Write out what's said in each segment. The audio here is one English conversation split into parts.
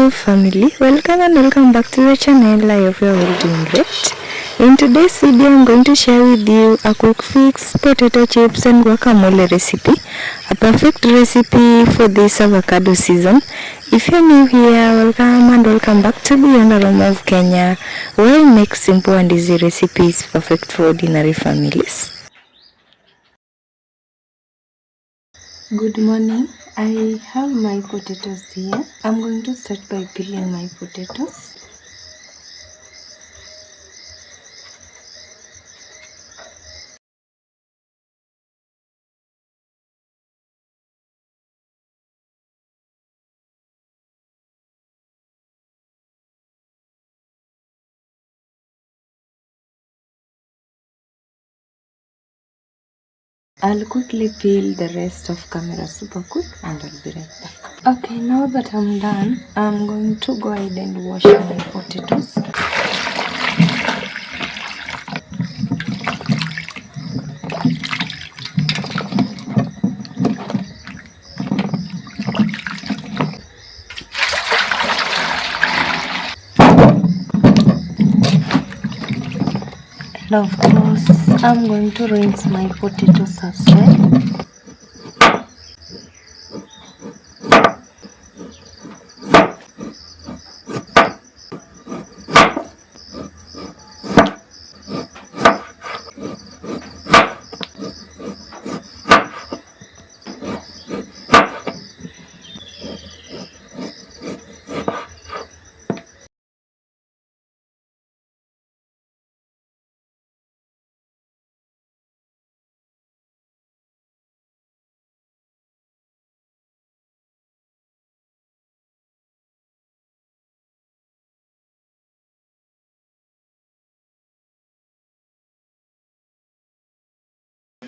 Hello family, welcome back to the channel. I hope you're all doing great. In today's video I'm going to share with you a quick fix potato chips and guacamole recipe, a perfect recipe for this avocado season. If you're new here, welcome back to Beyond Aroma of Kenya, where I make simple and easy recipes perfect for ordinary families. Good morning. I have my potatoes here. I'm going to start by peeling my potatoes. I'll quickly peel the rest of camera super quick and I'll be right back. Okay, now that I'm done, I'm going to go ahead and wash my potatoes. And of course, I'm going to rinse my potatoes as well.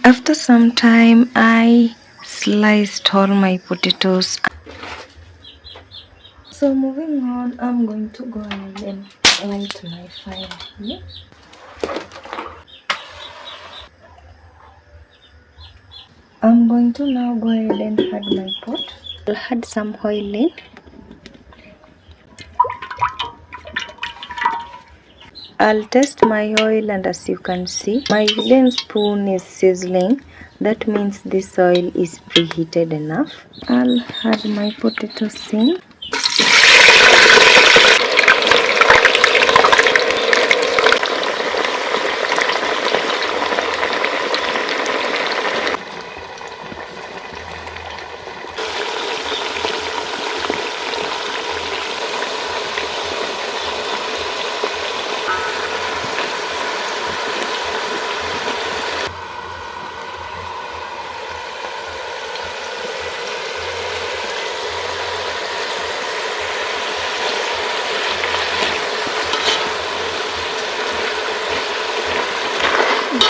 After some time, I sliced all my potatoes. So moving on, I'm going to go ahead and light my fire here. I'm going to now go ahead and add my pot. I'll add some oil in. I'll test my oil, and as you can see, my wooden spoon is sizzling. That means this oil is preheated enough. I'll add my potatoes in.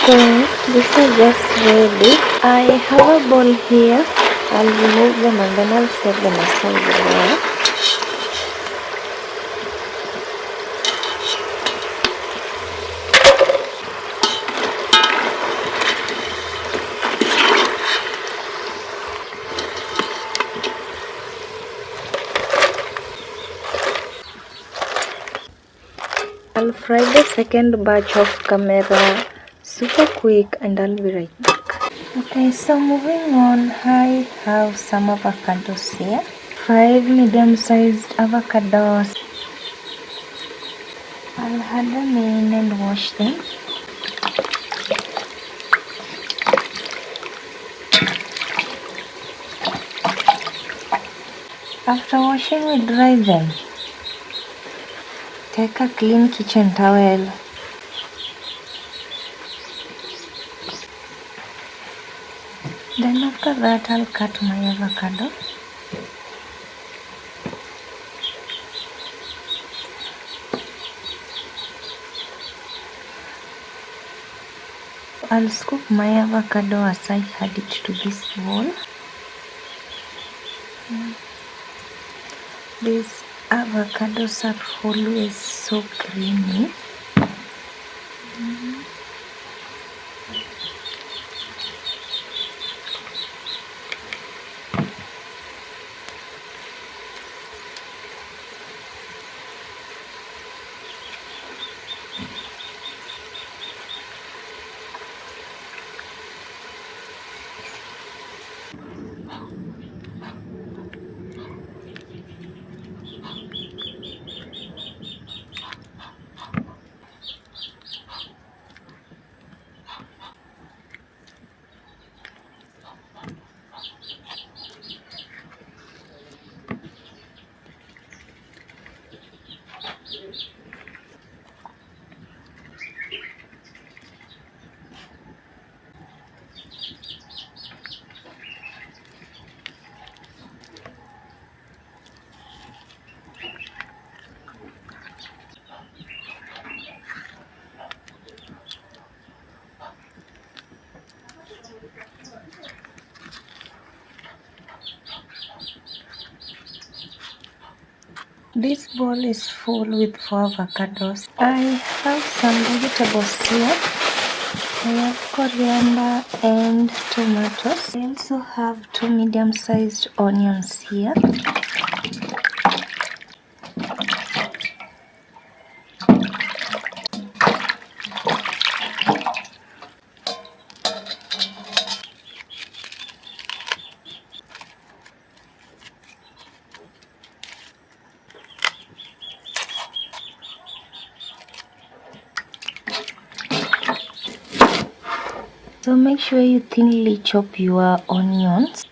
So this is just ready. I have a bowl here. I'll remove them and then I'll set them aside there. I'll fry the second batch of camera super quick and I'll be right back. Okay, so moving on, I have some avocados here. 5 medium-sized avocados. I'll add them in and wash them. After washing, we dry them. Take a clean kitchen towel. Then after that, I'll cut my avocado. I'll scoop my avocado as I add it to this bowl. These avocados are always so creamy. This bowl is full with 4 avocados. I have some vegetables here. I have coriander and tomatoes. I also have 2 medium-sized onions here. So make sure you thinly chop your onions.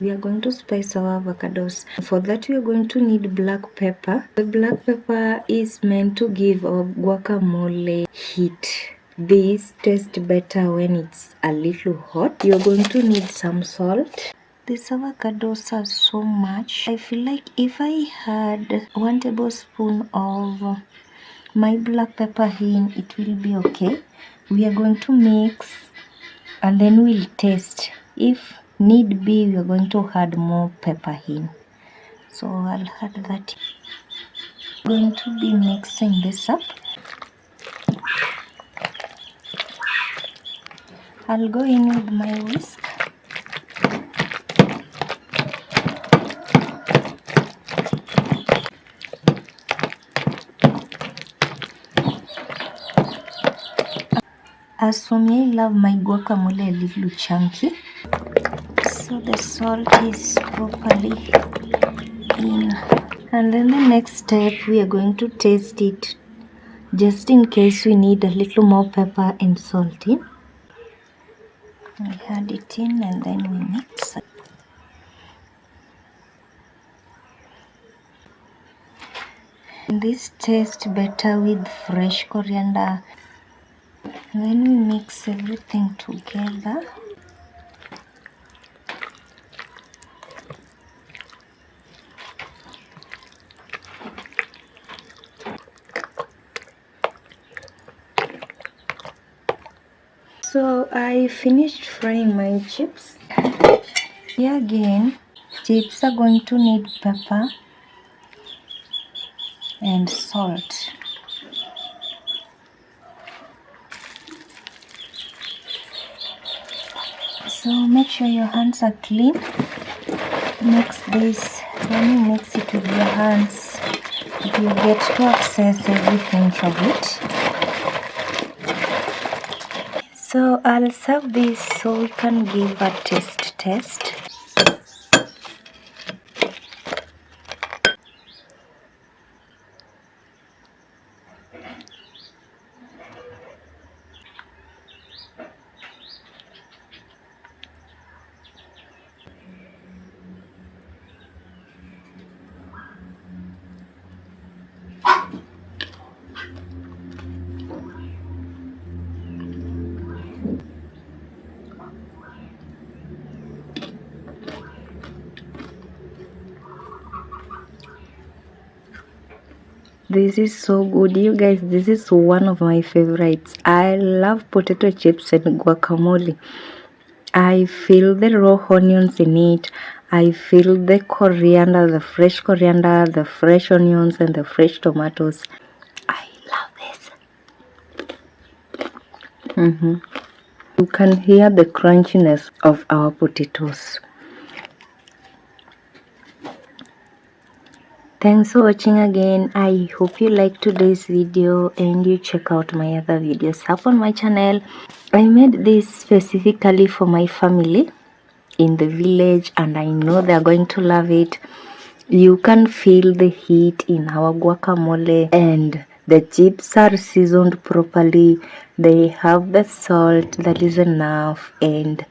We are going to spice our avocados. For that, we are going to need black pepper. The black pepper is meant to give our guacamole heat. This tastes better when it's a little hot. You're going to need some salt. These avocados are so much. I feel like if I had 1 tablespoon of my black pepper in, it will be okay. We are going to mix and then we'll taste. If need be, we are going to add more pepper in. So I'll add that. I'm going to be mixing this up. I'll go in with my whisk. As for me, I love my guacamole a little chunky. So the salt is properly in. And then the next step, we are going to taste it just in case we need a little more pepper and salt in. We add it in and then we mix. This tastes better with fresh coriander. And then we mix everything together. So I finished frying my chips. Here again, chips are going to need pepper and salt. So make sure your hands are clean. Mix this. When you mix it with your hands, you get to access every inch of it. So I'll serve this so we can give a taste test. This is so good, you guys. This is one of my favorites. I love potato chips and guacamole. I feel the raw onions in it. I feel the coriander, the fresh coriander, the fresh onions and the fresh tomatoes. I love this. You can hear the crunchiness of our potatoes. Thanks for watching again. I hope you liked today's video and you check out my other videos up on my channel. I made this specifically for my family in the village and I know they're going to love it. You can feel the heat in our guacamole and The chips are seasoned properly. They have the salt that is enough, and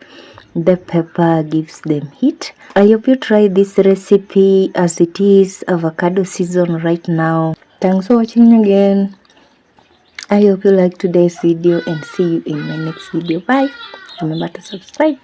the pepper gives them heat. I hope you try this recipe, as it is avocado season right now. Thanks for watching again. I hope you liked today's video, and see you in my next video. Bye. Remember to subscribe.